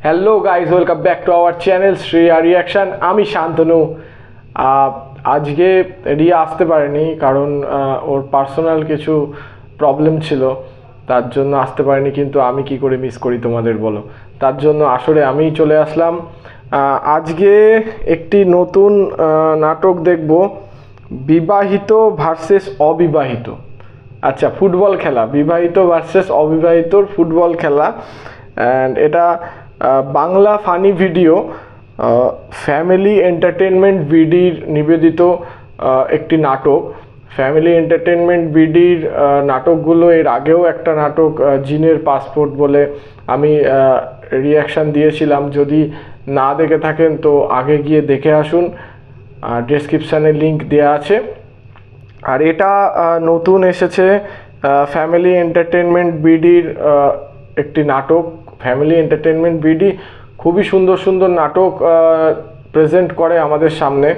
Hello guys, welcome back to our channel Shreya reaction. আমি শান্তনু। আজকে রিয়া আসতে পারেনি কারণ ওর পার্সোনাল কিছু প্রবলেম ছিল, তার জন্য আসতে পারেনি। কিন্তু আমি কি করে মিস করি তোমাদের বলো, তার জন্য আসলে আমিই চলে আসলাম। আজকে একটি নতুন নাটক দেখব, বিবাহিত ভার্সেস অবিবাহিত। আচ্ছা, ফুটবল খেলা, বিবাহিত ভার্সেস অবিবাহিতর ফুটবল খেলা। অ্যান্ড এটা Bangla funny video, family entertainment বিডির নিবেদিত একটি নাটক। ফ্যামিলি এন্টারটেনমেন্ট বিডির নাটকগুলো, এর আগেও একটা নাটক জিনের পাসপোর্ট বলে আমি রিয়াকশান দিয়েছিলাম। যদি না দেখে থাকেন তো আগে গিয়ে দেখে আসুন, ডেসক্রিপশানে লিঙ্ক দেওয়া আছে। আর এটা নতুন এসেছে ফ্যামিলি এন্টারটেনমেন্ট বিডির একটি নাটক। ফ্যামিলি এন্টারটেনমেন্ট বিডি খুবই সুন্দর সুন্দর নাটক প্রেজেন্ট করে আমাদের সামনে।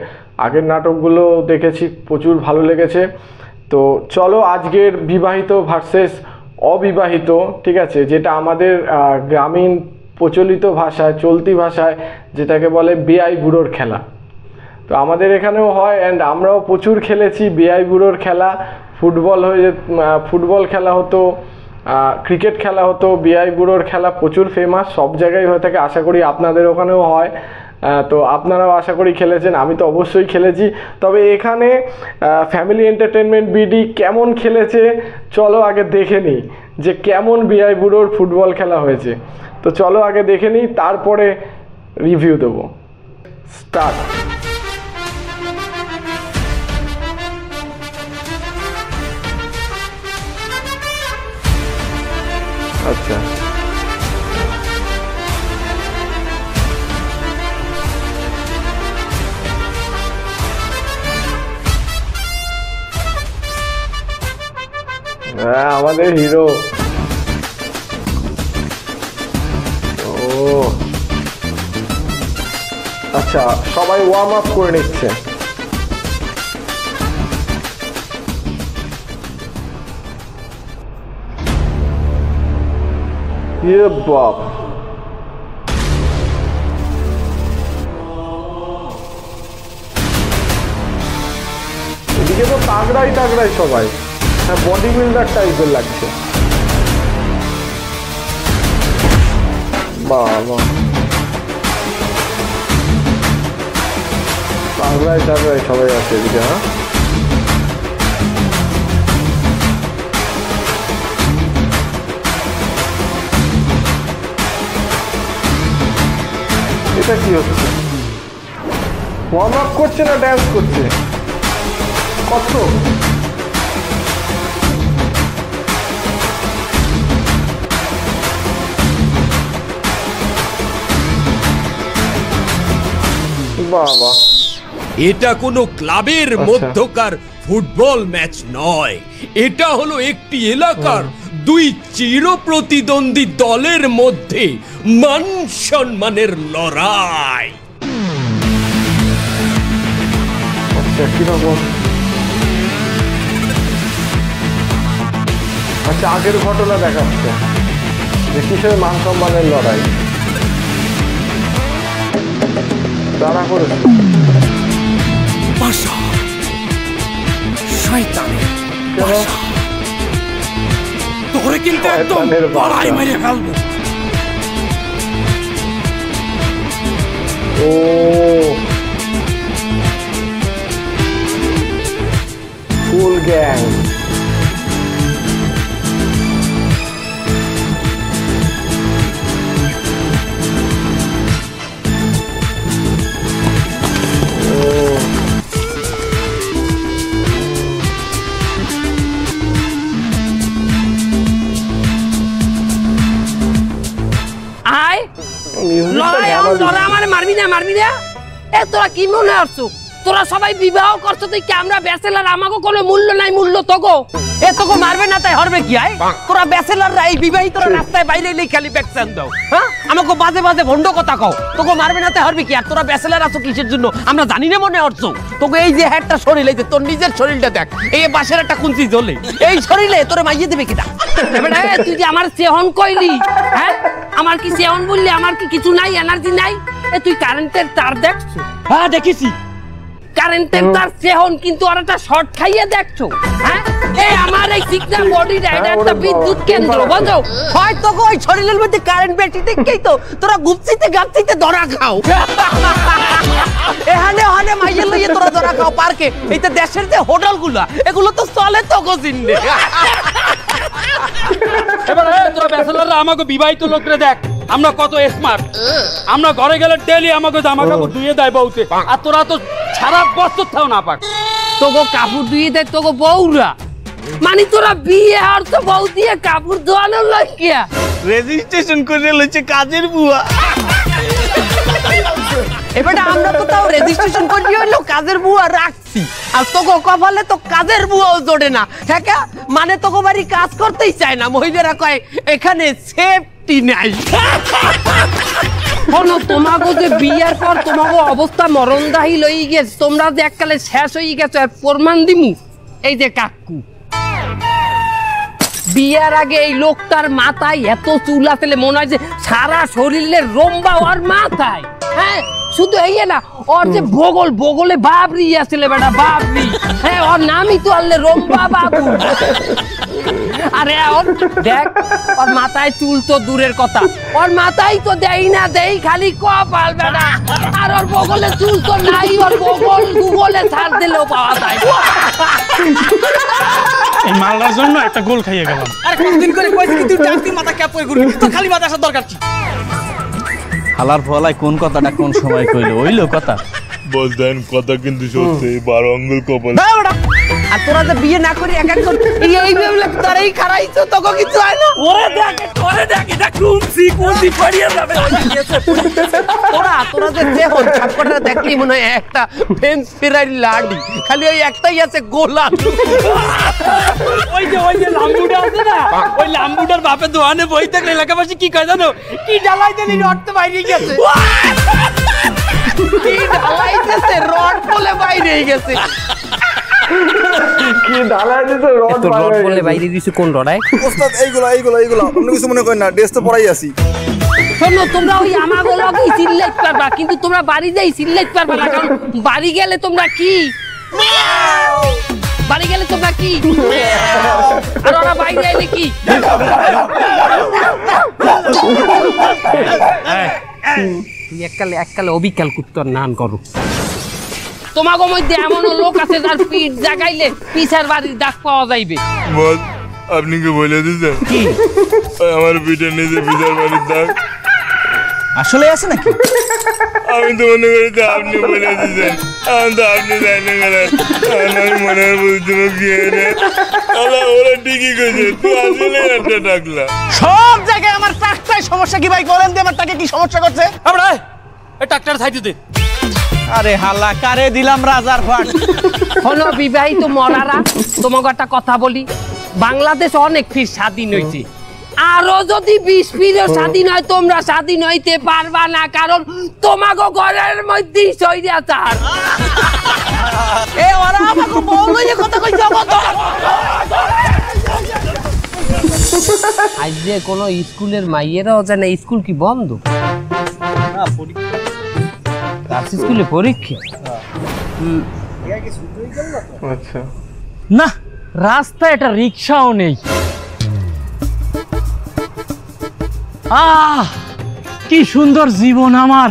আগের নাটকগুলো দেখেছি, প্রচুর ভালো লেগেছে। তো চলো আজকের বিবাহিত ভার্সেস অবিবাহিত, ঠিক আছে, যেটা আমাদের গ্রামীণ প্রচলিত ভাষায়, চলতি ভাষায় যেটাকে বলে বেয়াই বুড়োর খেলা। তো আমাদের এখানেও হয়, অ্যান্ড আমরাও প্রচুর খেলেছি বেয়াই বুড়োর খেলা। ফুটবল খেলা হতো, ক্রিকেট খেলা হতো, বেয়াই বুড়োর খেলা প্রচুর ফেমাস, সব জায়গায় হয়ে থাকে। আশা করি আপনাদের ওখানেও হয়, তো আপনারাও আশা করি খেলেছেন। আমি তো অবশ্যই খেলেছি। তবে এখানে ফ্যামিলি এন্টারটেনমেন্ট বিডি কেমন খেলেছে চলো আগে দেখে নিই, যে কেমন বেয়াই বুড়োর ফুটবল খেলা হয়েছে। তো চলো আগে দেখে নিই, তারপরে রিভিউ দেবো। স্টার্ট। আচ্ছা, হ্যাঁ আমাদের হিরো। ও আচ্ছা, সবাই ওয়ার্ম আপ করে নিচ্ছে। ये बाप, এদিকে তো তাগড়াই সবাই, হ্যাঁ বডি বিল্ডার টাইপের লাগছে। বাবা, তাগড়াই সবাই আছে এদিকে। হ্যাঁ এটা কি হচ্ছে? ওয়ার্ম আপ করছে না ড্যান্স করছে? কত বাবা, এটা কোনো ক্লাবের মধ্যকার ফুটবল ম্যাচ নয়, এটা হলো একটি এলাকার দুই চির প্রতিদ্বন্দ্বী দলের মধ্যে মান সম্মানের লড়াই। আচ্ছা, আগের ঘটনা দেখাচ্ছে যে কিসের মান সম্মানের লড়াই। তারা করেছে ভাষা শয়তানের ভাষা, তোরে কিন্তু একদম বাড়াই মেরে ফেলবো। ও ফুল গ্যাং। মারবি না। এ তোরা কি মনে আসছো? তোরা সবাই বিবাহ করছো, তুই কি আমরা ব্যাচেলার, আমাকে কোনো মূল্য নাই? মূল্য তোগো, এ তোকে মারবে না তাই হরবে কি? আয় তোরা ব্যাচেলাররা এই বিবাহিতরা রাস্তায় বাইরে এলেই খালি ব্যাকসান দাও। হ্যাঁ, আমাকে বাজে বাজে ভন্ড কথা কও, তোকে মারবে না তাই হরবে কি? আর তোরা ব্যাচেলার আছো কিসের জন্য আমরা জানি না মনে হচ্ছ। তোকে এই যে একটা শরীর, এই যে তোর নিজের শরীরটা দেখ, এই বাসের একটা কুঞ্চি জ্বলে, এই শরীরে তোরা মাইয়ে দেবে কিনা? তুই যে আমার চেহন কইলি, হ্যাঁ আমার কি সেমন বললি আমার কি কিছু নাই এনার্জি নাই এ তুই কারেন্টের তার দেখছো হ্যাঁ দেখেছি কারেন্টের তার সেহন কিন্তু আর একটা শর্ট খাইয়ে দেখছো হ্যাঁ এই আমার এই সিগন্যাল বডিটা এটা একটা বিদ্যুৎ কেন্দ্র বুঝো হয়তো ওই শরীরের মধ্যে কারেন্ট বেশি থেকেই তো তোরা গুপসিতে গাপসিতে ধরা খাও এখানে ওখানে মাইয়ের লইয়ে তোরা ধরা খাও পার্কে এইটা দেশের যে হোটেলগুলো এগুলো তো চলে তো গজিনে এবার তোরা ব্যাচেলররা আমাকে বিবাহিত লোকরে দেখ আমরা কত স্মার্ট আমরা ঘরে গেলে ডেইলি আমাকে জামা কাপড় ধুয়ে দেয় বউতে আর তোরা তো সারা বছর থাও না পাক তোগো কাপড় ধুয়ে দেয় তোগো বউরা মানে তোরা বিয়ে আর তো বউ দিয়ে কাপড় ধোয়ানোর লাগিয়া রেজিস্ট্রেশন করে লইছে কাজের বুয়া এবারে আমরা তো তাও রেজিস্ট্রেশন করি হইলো কাজের বুয়া রাখছি আর তোগো কপালে তো কাজের বুয়াও জোড়ে না হ্যাঁ মানে তোগো বাড়ি কাজ করতেই চায় না মহিলারা কয় এখানে সেফটি নাই শোনো তোমাকে যে বিয়ের পর তোমাকে অবস্থা মরণদাহী লই গেছে তোমরা যে এককালে শেষ হয়ে গেছো আর প্রমাণ দিমু এই যে কাকু বিয়ের আগে এই লোকটার মাথায় এত চুল আসলে মনে হয় যে সারা শরীরের রম্বা ওর মাথায় হ্যাঁ শুধু এই না ওর যে বগলে বাবরি আসলে বেটা বাবরি হ্যাঁ ওর নামই তো আনলে রম্বা বাবু আরে ওর দেখ ওর মাথায় চুল তো দূরের কথা ওর মাথায় তো দেই না দেই খালি কপাল বেটা আর ওর বগলে চুল তো নাই ওর বগল গুগলে ছাড় দিলেও পাওয়া যায় এই মালটার জন্য একটা গোল খাইয়ে গেলাম আর কোনদিন করে কইছি তুই টাকতি মাথা ক্যাপ করে ঘুরবি তো খালি মাথা আসার দরকার কি হালার ফলাই কোন কথাটা কোন সময় কইলো ওইলো কথা বলতেন কথা কিন্তু সত্যি 12 আঙ্গুল কপাল আর তোরা যে বিয়ে না করি এক এক এই বেবলে তোরাই খারাইছো তোকে কিছু হয় না ওরে দেখ এটা কোনছি পড়িয়ে যাবে তোরা যে দেহন ছাপটা দেখলি মনে হয় একটা ফেন্স ফিরাই লাড়ি খালি ওই একটাই আছে গোলা ওই যে লাম্বুটা আছে না ওই লাম্বুটার বাপে দোকানে বই থাকলে এলাকাবাসী কি কয় জানো কি জ্বালাই দিলি রক্ত বাইরে গেছে কি ঢালাইতেছে রড বলে বাইরে গেছে কি ঢালাই দিতে রড বলে বাইরে দিছে কোন রডায় ওস্তাদ এইগুলা অন্য কিছু মনে করেন না ড্রেস তো পরাই আছি শোনো তোমরা ওই আমাগো লগেই চিল্লাইতে পারবা কিন্তু তোমরা বাড়ি যাই চিল্লাইতে পারবা না কারণ বাড়ি গেলে তোমরা কি আর ওরা বাইরে এলে কি তুই এককালে অবিকাল কুত্তর নান করো তোমাকে মধ্যে এমন লোক আছে যার পিঠ জাগাইলে পিছার বাড়ির ডাক পাওয়া যাইবে বল আপনি কি বলে দিয়েছেন কি আমার পিঠে নিচে পিঠার বাড়ির দাগ আসলে আছে নাকি আমি তো মনে করি যে আপনি বলে দিয়েছেন আমি তো আপনি জানি গেলেন আমি মনে হয় বুঝতে গিয়ে ওরা ঠিকই করেছে তুই আসলে একটা ডাকলা সব জায়গায় আমার টাকটায় সমস্যা কি ভাই বলেন দিয়ে আমার টাকে কি সমস্যা করছে আমরা এই ট্রাক্টর সাইডে দে আরে হাল্লা কারে দিলাম রাজার ফাট হলো বিবাহিত মরারা তোমাকে একটা কথা বলি বাংলাদেশ অনেক ফির স্বাধীন হয়েছে আরো যদি 20 ফিরও স্বাধীন হয় তোমরা স্বাধীন হইতে পারবা না কারণ তোমাকে ঘরের মধ্যে স্বৈরাচার এ ওরা আমাকে বউলে যে কথা কইছে আজ যে কোনো স্কুলের মাইয়েরাও জানে স্কুল কি বন্ধ না পরীক্ষা স্কুলে পরীক্ষা আচ্ছা না রাস্তায় একটা রিকশাও নেই কি সুন্দর জীবন আমার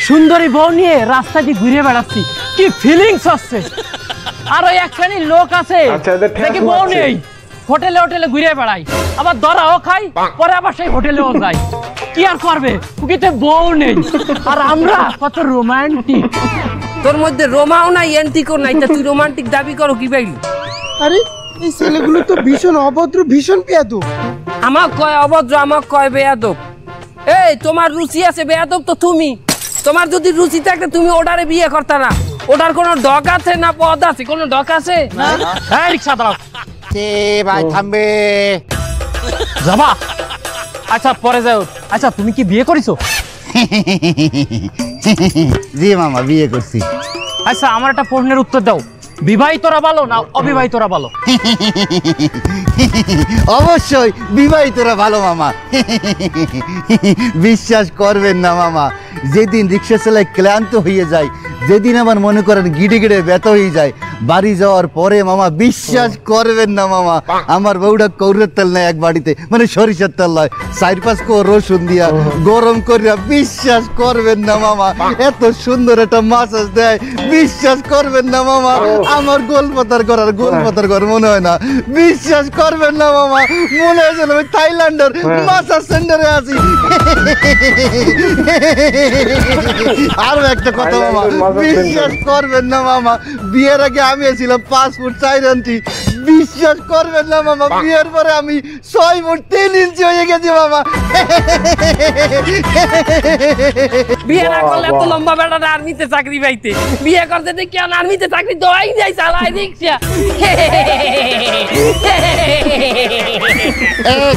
সুন্দরী বউ নিয়ে রাস্তা দিয়ে ঘুরে বেড়াচ্ছি কি ফিলিংস আসছে আর ওই এক শ্রেণীর লোক আছে আচ্ছা, এদের ঠেস দেখি বউ মারছে। নেই হোটেলে ঘুরে বেড়াই আবার ধরাও খাই পরে আবার সেই হোটেলেও যাই কি আর করবে উকিতে বউ নেই আর আমরা কত রোমান্টিক তোর মধ্যে রোমাও নাই এন্টিকও নাই তা তুই রোমান্টিক দাবি করো কি বাইলি আরে এই ছেলেগুলো তো ভীষণ অভদ্র ভীষণ পেয়াদব আমাক কয় অভদ্র আমাক কয় বেয়াদব এই তোমার রুচি আছে বেয়াদব তো তুমি তোমার যদি রুচি থাকে তুমি ওটারে বিয়ে করতা না ওটার কোনো ডক আছে না পদ আছে কোনো ডক আছে হ্যাঁ রিক্সা দাও ভাই থামবে যাবা আচ্ছা পরে যাও আচ্ছা তুমি কি বিয়ে করেছো জি মামা বিয়ে করছি আচ্ছা আমার একটা প্রশ্নের উত্তর দাও বিবাহিতরা ভালো না অবিবাহিতরা ভালো? অবশ্যই বিবাহিতরা ভালো মামা। বিশ্বাস করবেন না মামা, যেদিন রিক্সা চালায় ক্লান্ত হয়ে যায়, যেদিন আমার মনে করেন গিড়ে গিড়ে ব্যথা হয়ে যায়, বাড়ি যাওয়ার পরে মামা বিশ্বাস করবেন না মামা, আমার বউটা কৌরের তেল নেয় এক বাড়িতে, মানে সরিষার তেল নয়, 4-5 কোয়া রসুন দিয়া গরম করিয়া, বিশ্বাস করবেন না মামা, এত সুন্দর একটা মাসাজ দেয়, বিশ্বাস করবেন না মামা, আমার গোলপাতার ঘর মনে হয় না, বিশ্বাস করবেন না মামা, মনে হয় যেন আমি থাইল্যান্ডের মাসাজ সেন্টারে আছি। আরো একটা কথা মামা, বিশ্বাস করবেন না মামা, বিয়ের আগে আমি ছিলাম 5 ফুট 4 ইঞ্চি, বিশ্বাস করবেন না মামা, বিয়ের পরে আমি 6 ফুট 3 ইঞ্চি হয়ে গেছি মামা। বিয়ে না করলে এত লম্বা বেটাটা আর্মিতে চাকরি পাইতে, বিয়ে করতে তো কেন আর্মিতে চাকরি দেওয়াই যায়, চালাই রিক্সা।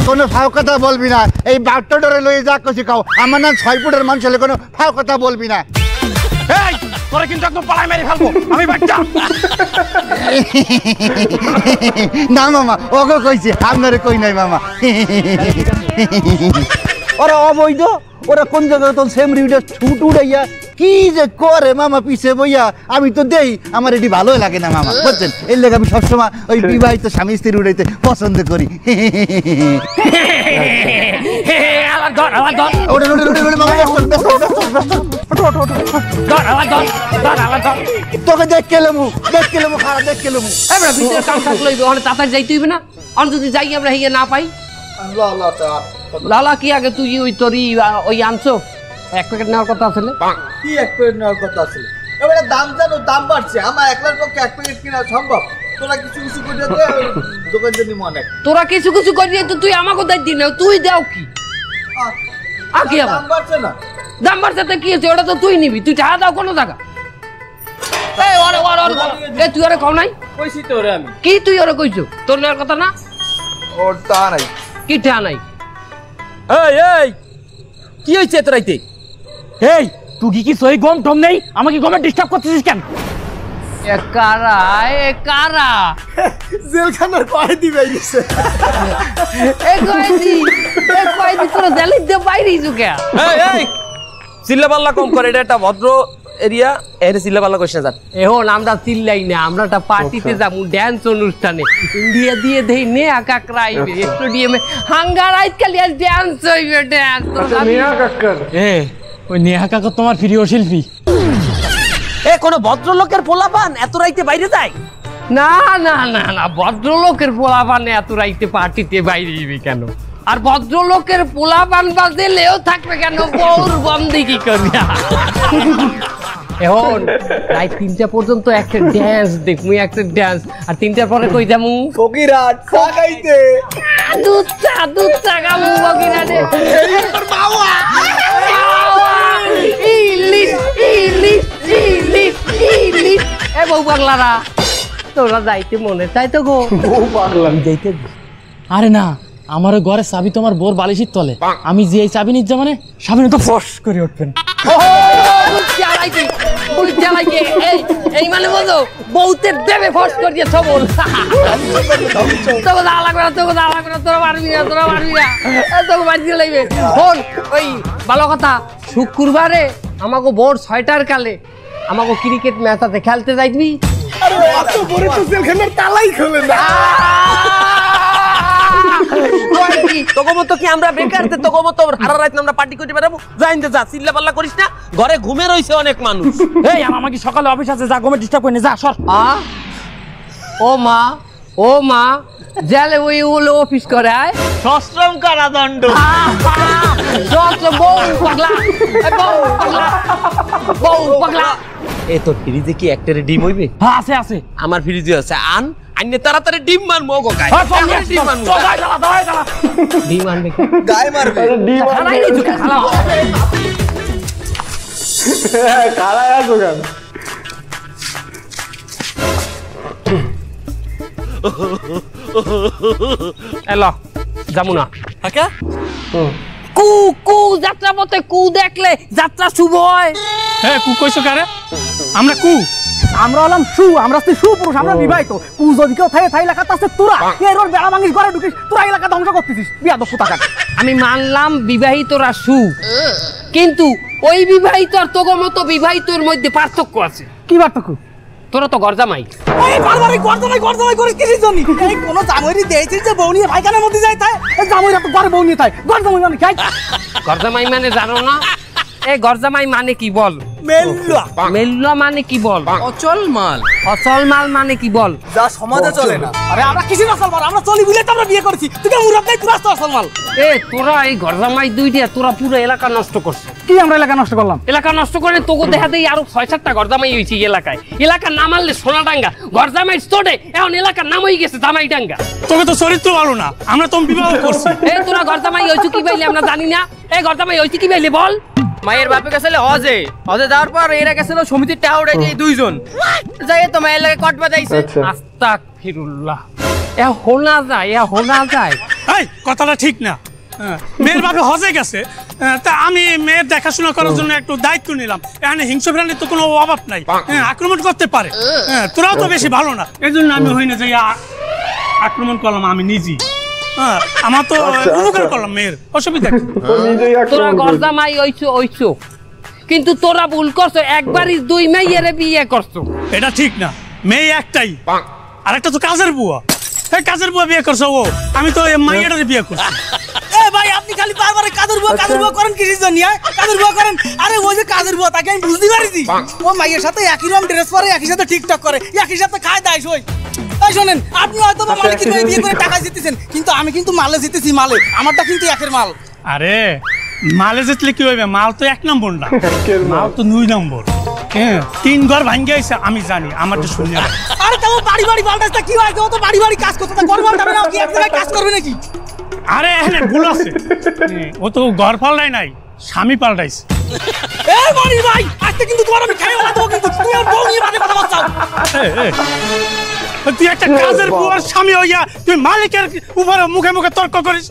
কোনো ফাও কথা বলবি না, এই বাট্টাটারে লয়ে যা কছি খাও, আমার না 6 ফুটের মানুষ হলে কোনো ফাও কথা বলবি না। এই তোরা কিন্তু একদম পালাই মেরে ফেলবো, আমি বাচ্চা। না মামা, ওকে কইছে, আপনারে কই নাই মামা। ওরা অবৈধ, ওরা কোন জায়গায় তো সেম রিউডে ছুট উড়াইয়া কি যে করে মামা পিছে বইয়া, আমি তো দেই, আমার এটি ভালোই লাগে না মামা, বুঝছেন? এর লেগে আমি সবসময় ওই বিবাহিত স্বামী স্ত্রী উড়াইতে পছন্দ করি। তোকে দেখ কেলেমু খারাপ দেখ কেলেমু। তাড়াতাড়ি যাইতে হইবে না, আর যদি যাই আমরা হিগে না পাই, লালা কি আগে তুই ওই তোরই ওই আনছো 1 প্যাকেট নেওয়ার কথা আসলে? কি 1 প্যাকেট নেওয়ার কথা আছে? এবারে দাম জানো, দাম বাড়ছে, আমার একলার পক্ষে 1 প্যাকেট কিনা সম্ভব? তোরা কিছু কিছু করে দে, দোকান জানি মনে। তোরা কিছু কিছু করিয়ে তো তুই আমাকে দাই দি না, তুই দাও কি? কি আবার দাম বাড়ছে না? দাম বাড়ছে তো কি হচ্ছে, ওটা তো তুই নিবি, তুই টাকা দাও কোনো টাকা। এই ওরে ওরে ওরে, এই তুই ওরে কও নাই? কইছি তো ওরে আমি। কি তুই ওরে কইছো? তোর নেওয়ার কথা না? ওর তা নাই। কি টাকা নাই? এই এই কি হইছে তোরাইতে? এই তুই কি সই গম টম নেই, আমাকে গমে ডিস্টার্ব করতেছিস কেন? এ কারা জেলখানার কয়েদি বাইরেছে। এ কয়েদি তোরা জেলের দিয়ে বাইরে কে? এই এই চিল্লাপাল্লা কম করে, এটা একটা ভদ্র এরিয়া, এর চিল্লাপাল্লা কইছ না। এখন আমরা চিল্লাই না, আমরা একটা পার্টিতে যাবো, ড্যান্স অনুষ্ঠানে, ইন্ডিয়া দিয়ে দেই নে কাকরা আইবে স্টেডিয়ামে, হাঙ্গার আজকাল ড্যান্স হইবে, ড্যান্স। নেহা কাক্কর, ওই নেহা কাকা তোমার প্রিয় শিল্পী। এ কোন ভদ্রলোকের পোলাপান এত রাইতে বাইরে যায়? না না না না, ভদ্রলোকের পোলাপান এত রাইতে পার্টিতে বাইরে যাবে কেন? আর ভদ্রলোকের পোলাপান বাজলেও থাকবে কেন, বউর বন্দি কি করিয়া? এখন রাত 3টা পর্যন্ত একটা ড্যান্স দেখমু, একটা ড্যান্স, আর 3টার পরে কই যামু ফকিরাট চা খাইতে, দুধ চা খামু ফকিরাটে। এ বউ পাগলারা, তোরা যাইতে মনে চাই তো গো? বউ পাগলা যাইতে? আরে না, আমার ঘরে চাবি তোমার বোর বালিশের তলে, আমি যে এই চাবি নিতে মানে সামনে তো ফস করে উঠবেন। এই মানে বলো বউতে দেবে ফস করিয়ে সবল। তোকে দাঁড়া লাগবে না, তোকে দাঁড়া লাগবে না, তোরা মারবি না, তোরা মারবি না, তোকে মারতে লাগবে। শোন, ওই ভালো কথা, শুক্রবারে আমাকে ভোর 6টার কালে আমাকে ক্রিকেট ম্যাচ আছে, খেলতে যাইবি? আরে এত বড় তো জেলখানার তালাই খোলে না। তোকে মতো কি আমরা বেকার, তোকে মতো সারা রাত আমরা পার্টি করতে পারবো? যাইতে যা, চিল্লা পাল্লা করিস না, ঘরে ঘুমে রইছে অনেক মানুষ। এই আমাকে সকালে অফিস আছে, যা গমে ডিস্টার্ব করে যা সর। ও মা জেলে ওই ওলো অফিস করে আয়, সশ্রম কারাদণ্ড। বউ পাগলা। এ তোর ফ্রিজে কি একটারে ডিম হইবে? হ্যাঁ আছে আছে, আমার ফ্রিজে আছে, আন আইনে তাড়াতাড়ি ডিম মারমু গো গায়। ডিম মারমু, ডিম আনবে কি? গায়ে মারবে। খালাই নি তুই খালা। খালাই আছো কেন? এলো যামু না। ওকে কু কু যাত্রা পথে কু দেখলে যাত্রা শুভ হয়। হ্যাঁ কু কইছো কারে? আমরা কু আমরা হলাম আমরা হচ্ছে সুপুরুষ, আমরা বিবাহিত। যদি কেউ থাই এলাকাতে আছে তোরা এর ওর বেড়া ভাঙিস, ঘরে ঢুকিস, তোরা এলাকা ধ্বংস করতেছিস, বিয়াদব কোথাকার। আমি মানলাম বিবাহিতরা কিন্তু ওই বিবাহিত আর তোর মতো বিবাহিতর মধ্যে পার্থক্য আছে। কি পার্থক্য? তোরা তো গরজামাই। এই বারবারই গরজামাই করিস কিসের জন্য? এই কোন জামাইরি দেইছিস যে বউ নিয়ে ভাইখানের মধ্যে যায় তাই? এই জামাইরা তো ঘরে বউ নিয়ে থাকে। গরজামাই মানে কি? গরজামাই মানে জানো না? এই গরজামাই মানে কি বল? মেল্লা মানে কি বল? অচল মাল। অচল মাল মানে কি বল? যা সমাজে চলে না। আরে আমরা কিসের অচল মাল? আমরা চলি বলে তো আমরা বিয়ে করেছি। তুই কেন মুরাদ নাই? তুই আসতো অচল মাল। তোরা এই গরজামাই দুইটা তোরা পুরো এলাকা নষ্ট করছিস। কি আমরা এলাকা নষ্ট করলাম? এলাকা নষ্ট করে তোকে দেখা দেই আরো 6-7টা গরজামাই হইছে এলাকায়। এলাকা নাম মারলে সোনাডাঙ্গা, গরজামাই স্টোরে এখন এলাকার নাম হয়ে গেছে জামাইডাঙ্গা। তোকে তো চরিত্র ভালো না, আমরা তো বিবাহ করছি। তোরা গরজামাই হইছো কি বাইলে আমরা জানি না? গরজামাই হইছে কি বাইলে বল? মায়ের বাপে গেছিল হজে যাওয়ার পর এরা গেছিল সমিতির টাকা উঠাইতে, এই দুইজন যাই তো মায়ের লাগে কট বাজাইছে। আস্তাগফিরুল্লাহ। হোনা যায় এই কথাটা ঠিক না। মেয়ের বাপে হজে গেছে, তা আমি মেয়ের দেখাশোনা করার জন্য একটু দায়িত্ব নিলাম। এখানে হিংস্র প্রাণীর তো কোনো অভাব নাই, আক্রমণ করতে পারে। তোরাও তো বেশি ভালো না, এই জন্য আমি হই না যে আক্রমণ করলাম আমি নিজেই। আমার তো উপকার করলাম মেয়ের, অসুবিধা। তোরা গরজামাই হইছো কিন্তু তোরা ভুল করছো, একবারই 2 মেয়ের বিয়ে করছো। এটা ঠিক না, মেয়ে একটাই, আর একটা তো কাজের বুয়া। কাজের বুয়া বিয়ে করছো ও, আমি তো মাইয়াটারে বিয়ে করছি। ভাই আপনি খালি বারবার কাজের বুয়া করেন কিসের জন্য? কাজের বুয়া করেন? আরে ওই যে কাজের বুয়া তাকে আমি বুঝতে পারিছি, ও মাইয়ের সাথে একই রকম ড্রেস পরে, একই সাথে টিকটক করে, একই সাথে খায় দায় সই। এই শোনেন, আপনি হয়তো মালিক বিয়ে করে টাকা জিতেছেন, কিন্তু আমি কিন্তু মালে জিতেছি। মালে আমারটা কিন্তু একের মাল। আরে মালে জিতলে কি হইবে? মাল তো 1 নম্বর না, মাল তো 2 নম্বর। 3 ঘর ভাঙ্গে আইছে, আমি জানি, আমারটা শুনে। আরে তাও বাড়ি পাল্টাইছে কি হয়? ও তো বাড়ি কাজ করতে, তা ঘর পাল্টাবে না? কি এক জায়গায় কাজ করবে নাকি? আরে এখানে ভুল আছে, ও তো ঘর পাল্টাই নাই, স্বামী পাল্টাইছে। এই বাড়ি ভাই, আজকে কিন্তু তোমার আমি খাইও না, কিন্তু তুমি আর বউ নিয়ে বাজে কথা বলছো। তুই একটা কাজের বুয়ার স্বামী হইয়া তুই মালিকের উপরে মুখে মুখে তর্ক করিস?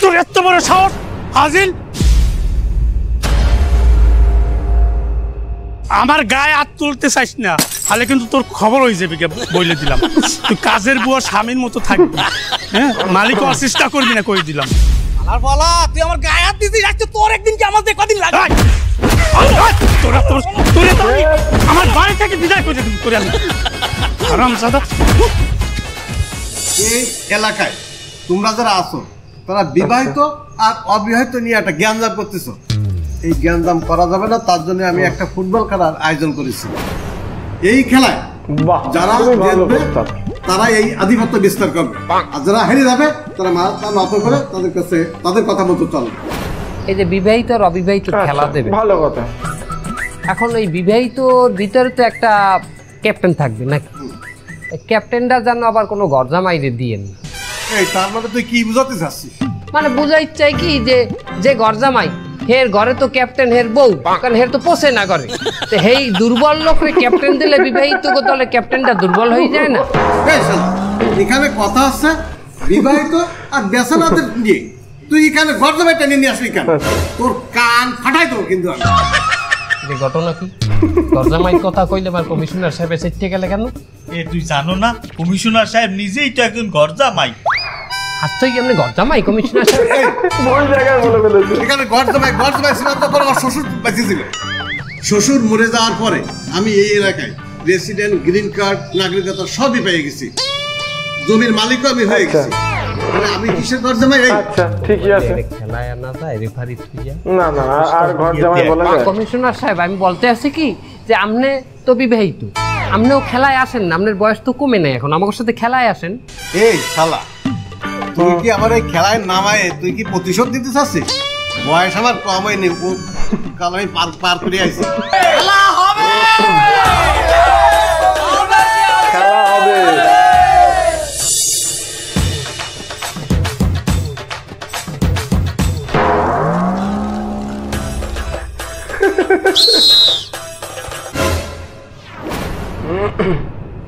তোর এত বড় সাহস হাজিল! আমার গায়ে হাত তুলতে চাইস না, তাহলে কিন্তু তোর খবর হয়ে যাবে, বলে দিলাম। তুই কাজের বুয়ার স্বামীর মতো থাকবি, মালিক হওয়ার চেষ্টা করবি না, করে দিলাম। আর বলা তুই আমার গায়ে হাত দিছিস, আজকে তোর একদিন কি আমার কদিন লাগে? আমার বাড়ি থেকে বিদায় করে দিবি করে। আমি হারামজাদা। এই এলাকায় তোমরা যারা আছো তারা বিবাহিত আর অবিবাহিত নিয়ে একটা জ্ঞানজাম করতেছো। এই জ্ঞানজাম করা যাবে না, তার জন্য আমি একটা ফুটবল খেলার আয়োজন করেছি। এই খেলায় যারা জিতবে তারা এই আধিপত্য বিস্তার করবে, আর যারা হেরে যাবে তারা মাথা নত করে তাদের কাছে তাদের কথা মতো চলবে। এই যে বিবাহিত আর অবিবাহিত খেলা দেবে, ভালো কথা। এখন এই বিবাহিতর ভিতরে তো একটা ক্যাপ্টেন থাকবে নাকি? ক্যাপ্টেনটা যেন আবার কোনো গরজামাইরে দিয়েন না। এই তার মানে তুই কি বুঝাতে চাচ্ছিস? মানে বুঝাই চাই কি যে গরজামাই হের ঘরে তো ক্যাপ্টেন হের বউ, কারণ হের তো পোষে না করে, তো হেই দুর্বল লোকরে ক্যাপ্টেন দিলে বিবাহিত দলে ক্যাপ্টেনটা দুর্বল হয়ে যায় না? এখানে কথা আছে বিবাহিত আর বেসানাদের নিয়ে, তুই এখানে গরজামাই টেনে নিয়ে আসলি কেন? তোর কান ফাটাই দেবো কিন্তু আমি। যে ঘটনা কি গরজামাই কথা কইলে আমার কমিশনার সাহেব এসে গেলে কেন? তুই জানো না কমিশনার সাহেব নিজেই তো একজন গরজামাই। আজই এমনি গরজামাই কমিশনার সাহেব কোন জায়গায় বলে ফেলেছে? এখানে গরজামাই সিদ্ধান্ত করে আমার শ্বশুর বেঁচে ছিল। শ্বশুর মরে যাওয়ার পরে আমি এই এলাকায় রেসিডেন্ট, গ্রিন কার্ড, নাগরিকতা সবই পেয়ে গেছি, জমির মালিকও আমি হয়ে গেছি। আমি কিসের গরজামাই? আচ্ছা ঠিকই আছে, খেলায় না যায় রেফারি থুইয়া না না আর গরজামাই বলা যায়? কমিশনার সাহেব আমি বলতে আছি কি যে আপনি তো বিবাহিত, আপনিও খেলায় আসেন না, আপনার বয়স তো কমে নাই, এখন আমার সাথে খেলায় আসেন। এই শালা, তুই কি আমার এই খেলায় নামায় তুই কি প্রতিশোধ দিতে চাচ্ছিস? বয়স আমার কম হয়নি, কাল আমি পার করে আইছি। খেলা হবে।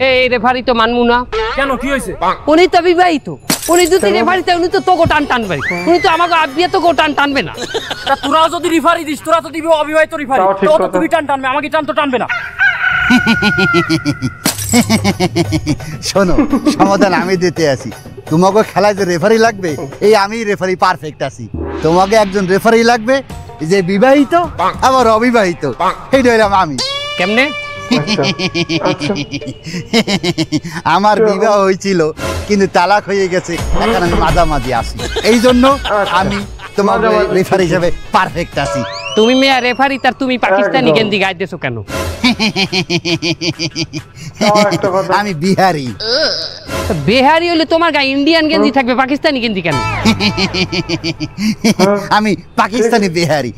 এই রেফারি তো মানমু না। কেন কি হয়েছে? উনি তো বিবাহিত, উনি যদি রেফারিতে উনি তো তোকে টান টানবে, উনি তো আমাকে আবিয়ে তোকে টান টানবে না। তা তোরাও যদি রিফারি দিস, তোরা তো দিবি অবিবাহিত রিফারি, তো তুমি টান টানবে, আমাকে টান তো টানবে না। শোনো, সমাধান আমি দিতে আসি। তোমাকে খেলায় যে রেফারি লাগবে, এই আমি রেফারি পারফেক্ট আছি। তোমাকে একজন রেফারি লাগবে যে বিবাহিত আবার অবিবাহিত, এইটা হইলাম আমি। কেমনে? আমার বিবাহ হয়েছিল কিন্তু তালাক হয়ে গেছে, এখন আমি মাঝামাঝি আছি, এই জন্য আমি তোমার রেফারি হিসেবে পারফেক্ট আছি। তুমি মেয়া রেফারি, তার তুমি পাকিস্তানি গেঞ্জি গাইতেছো কেন? আমি বিহারি। বিহারি হলে তোমার গায়ে ইন্ডিয়ান গেঞ্জি থাকবে, পাকিস্তানি গেঞ্জি কেন? আমি পাকিস্তানি বিহারি।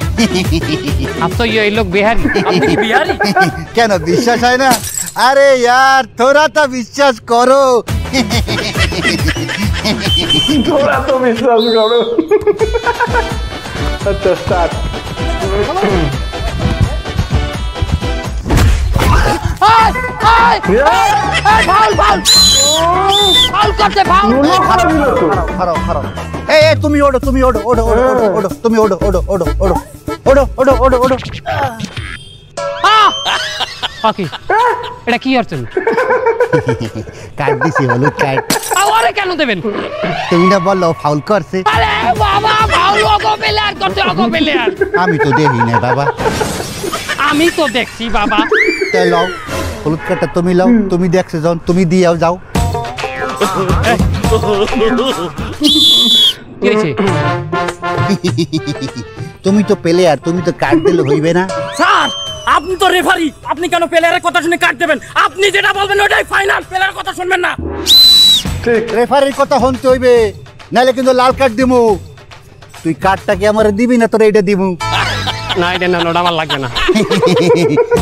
আচ্ছা, এই লোক বিহারি, আপনি কি বিহারি? কেন বিশ্বাস হয় না? আরে यार তোরা তো বিশ্বাস করো। তোরা তো বিশ্বাস করো। আচ্ছা স্টার্ট। তুমি ওড়ো, তুমি ওড়ো, ওড়ো ওড়ো ওড়ো, তুমি ওড়ো ওড়ো ওড়ো ওড়ো ওড়ো ওড়ো ওড়ো ওড়ো। এটা কি অর্থ? কাট দিছি, হলুদ কাট। আরে কেন দেবেন? তুমি না বললো ফাউল করছে। আরে বাবা, ফাউল ওগো প্লেয়ার করতে, ওগো প্লেয়ার। আমি তো দেখি না বাবা। আমি তো দেখছি বাবা। তাই লও, হলুদ কাটটা তুমি লও, তুমি দেখছো যখন তুমি দিয়াও যাও। তুমি তো প্লেয়ার, তুমি তো কাট দিলে হইবে না। স্যার, আপনি তো রেফারি, আপনি কেন প্লেয়ারের কথা শুনে কাট দেবেন? আপনি যেটা বলবেন ওটাই ফাইনাল, প্লেয়ারের কথা শুনবেন না। ঠিক, রেফারির কথা শুনতে হইবে, নাহলে কিন্তু লাল কার্ড দিমু। তুই কার্ডটা কি আমারে দিবি না তোর এইটা দিমু? না, এটা না, ওটা আমার লাগবে না।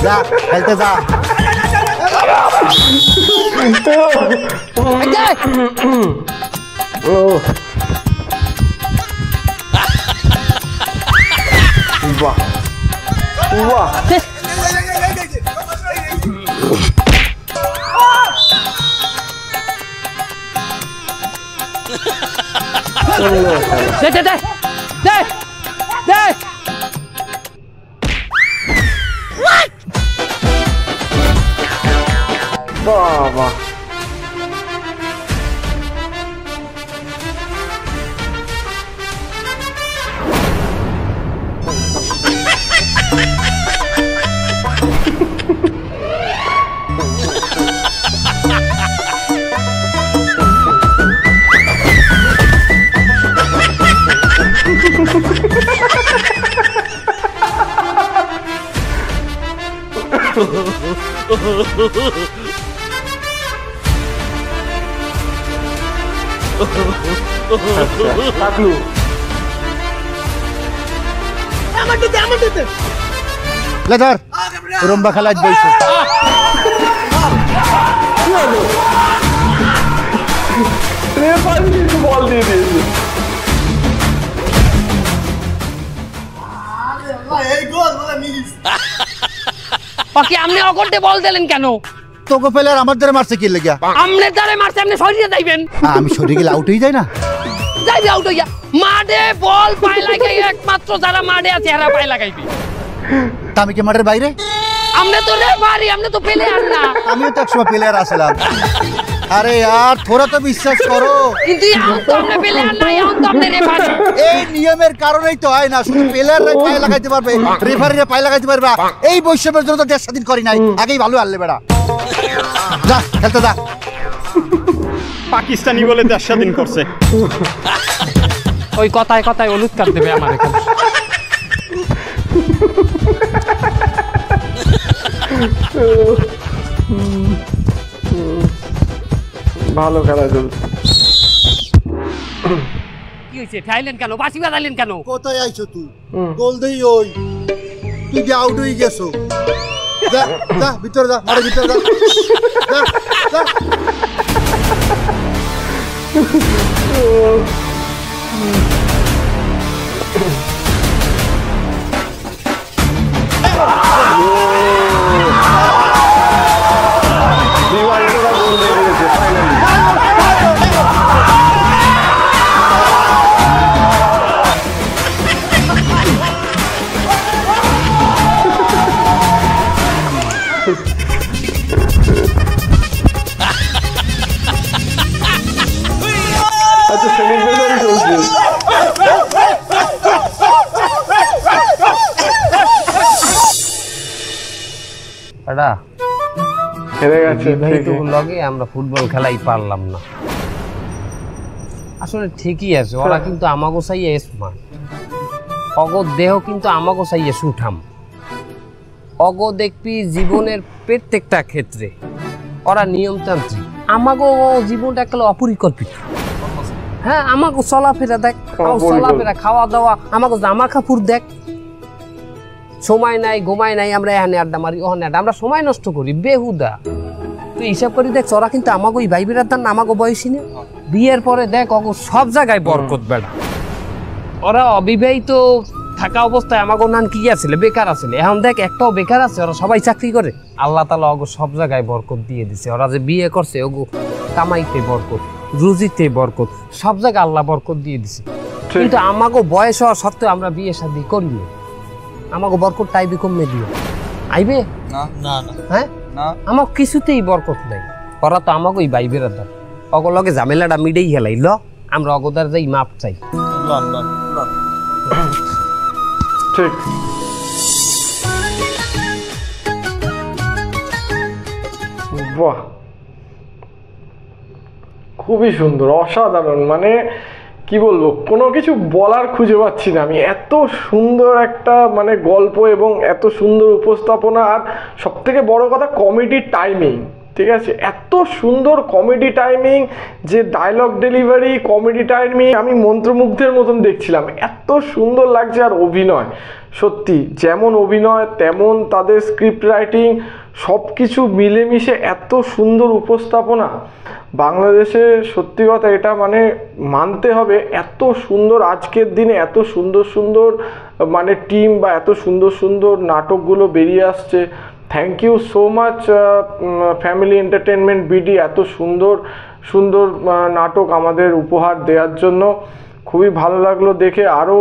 যা খেলতে যা। বাহ বাহ, দে দে দে দে দে। বাবা থাকলু লেদার রুম্বা খেলায় বইছে। বল দিয়ে দিয়েছে। ওকে, আপনি অগন্ডে বল দিলেন কেন? তোকে প্লেয়ার আমার দ্বারা মারছে কি লাগিয়া? আমনে দ্বারে মারছে, আপনি সরিয়ে যাইবেন। আমি সরে গেলে আউট হয়ে যায় না? যাইবে আউট হইয়া। মাঠে বল পায় লাগাই, একমাত্র যারা মাঠে আছে এরা পায় লাগাইবে। তা আমি কি মাঠের বাইরে? আমনে তো রেফারি, আমনে তো প্লেয়ার না। আমিও তো একসময় প্লেয়ার আসলাম। আরে यार থোড়া তো বিশ্বাস করো। কিন্তু এখন তো আপনি প্লেয়ার না, এখন তো আপনি রেফারি। এই নিয়মের কারণেই তো হয় না, শুধু প্লেয়াররা পায়ে লাগাইতে পারবে, রেফারিরা পায়ে লাগাইতে পারবে। এই বৈষম্যের জন্য তো দেশ স্বাধীন করি নাই, আগেই ভালো আনলে বেড়া। যা খেলতে যা। পাকিস্তানি বলে দেশ স্বাধীন করছে। ওই কথায় কথায় হলুদ কার্ড দেবে আমার এখানে। ভালো খেলা চলছে। কি হয়েছে? ঠাইলেন কেন? বাসি বাজাইলেন কেন? কোথায় আইছো তুই? গোল দেই ওই। তুই যে আউট হয়ে গেছো। যা যা ভিতরে যা, আরে ভিতরে যা। যা যা। এটা হেরে গেছে বিবাহিত লগে আমরা ফুটবল খেলাই পারলাম না। আসলে ঠিকই আছে, ওরা কিন্তু আমাগো চাইয়ে স্মার্ট, অগো দেহ কিন্তু আমাগো চাইয়ে সুঠাম। অগো দেখবি জীবনের প্রত্যেকটা ক্ষেত্রে ওরা নিয়মতান্ত্রিক, আমাগো জীবনটা একেবারে অপরিকল্পিত। হ্যাঁ, আমাগো চলাফেরা দেখ, চলাফেরা খাওয়া দাওয়া, আমাগো জামা কাপড় দেখ, সময় নাই ঘুমাই নাই, আমরা এখানে আড্ডা মারি ওখানে আড্ডা, আমরা সময় নষ্ট করি বেহুদা। তুই হিসাব করি দেখ, ওরা কিন্তু আমাগো ভাই বিরাদার না, আমাগো বয়সী না। বিয়ের পরে দেখ অগো সব জায়গায় বরকত বেড়া। ওরা অবিবাহিত থাকা অবস্থায় আমাগো নান কি আছিল, বেকার আছিল। এখন দেখ একটাও বেকার আছে, ওরা সবাই চাকরি করে। আল্লাহ তাআলা অগো সব জায়গায় বরকত দিয়ে দিছে। ওরা যে বিয়ে করছে ওগো কামাইতে বরকত, রুজিতে বরকত, সব জায়গায় আল্লাহ বরকত দিয়ে দিছে। কিন্তু আমাগো বয়স হওয়া সত্ত্বেও আমরা বিয়ে শাদী করি না। আমাকে বরকত টাইবি কমে দিও আইবে না না না হ্যাঁ না, আমার কিছুতেই বরকত নাই। ওরা তো আমাকে ভাই বেরাদার, অগলগে ঝামেলাটা মিডেই হেলাইল, আমরা অগদার যাই মাপ চাই। লন লন লন ঠিক। বাহ, খুবই সুন্দর, অসাধারণ। মানে কি বলবো, কোনো কিছু বলার খুঁজে পাচ্ছি না আমি। এত সুন্দর একটা মানে গল্প এবং এত সুন্দর উপস্থাপনা, আর সব থেকে বড় কথা কমেডি টাইমিং। ঠিক আছে, এত সুন্দর কমেডি টাইমিং, যে ডায়লগ ডেলিভারি, কমেডি টাইমিং, আমি মন্ত্রমুগ্ধের মতন দেখছিলাম। এত সুন্দর লাগছে। আর অভিনয়, সত্যি যেমন অভিনয় তেমন তাদের স্ক্রিপ্ট রাইটিং, সব কিছু মিলেমিশে এত সুন্দর উপস্থাপনা। বাংলাদেশে সত্যি কথা এটা মানে মানতে হবে, এত সুন্দর আজকের দিনে এত সুন্দর সুন্দর মানে টিম বা এত সুন্দর সুন্দর নাটকগুলো বেরিয়ে আসছে। Thank you so much family entertainment BD, এত সুন্দর সুন্দর নাটক আমাদের উপহার দেওয়ার জন্য। খুবই ভালো লাগলো দেখে। আরও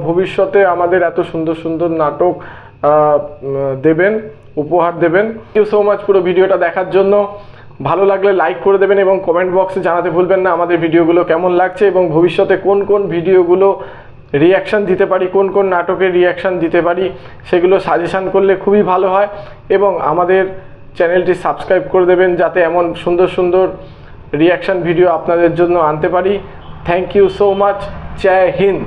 ভবিষ্যতে আমাদের এত সুন্দর সুন্দর নাটক দেবেন, উপহার দেবেন। থ্যাংক ইউ সো মাচ পুরো ভিডিওটা দেখার জন্য। ভালো লাগলে লাইক করে দেবেন এবং কমেন্ট বক্সে জানাতে ভুলবেন না আমাদের ভিডিওগুলো কেমন লাগছে এবং ভবিষ্যতে কোন কোন ভিডিওগুলো রিয়াকশান দিতে পারি, কোন কোন নাটকের রিয়াকশান দিতে পারি, সেগুলো সাজেশান করলে খুবই ভালো হয়। এবং আমাদের চ্যানেলটি সাবস্ক্রাইব করে দেবেন যাতে এমন সুন্দর সুন্দর রিয়াকশান ভিডিও আপনাদের জন্য আনতে পারি। Thank you so much. জয় হিন্দ।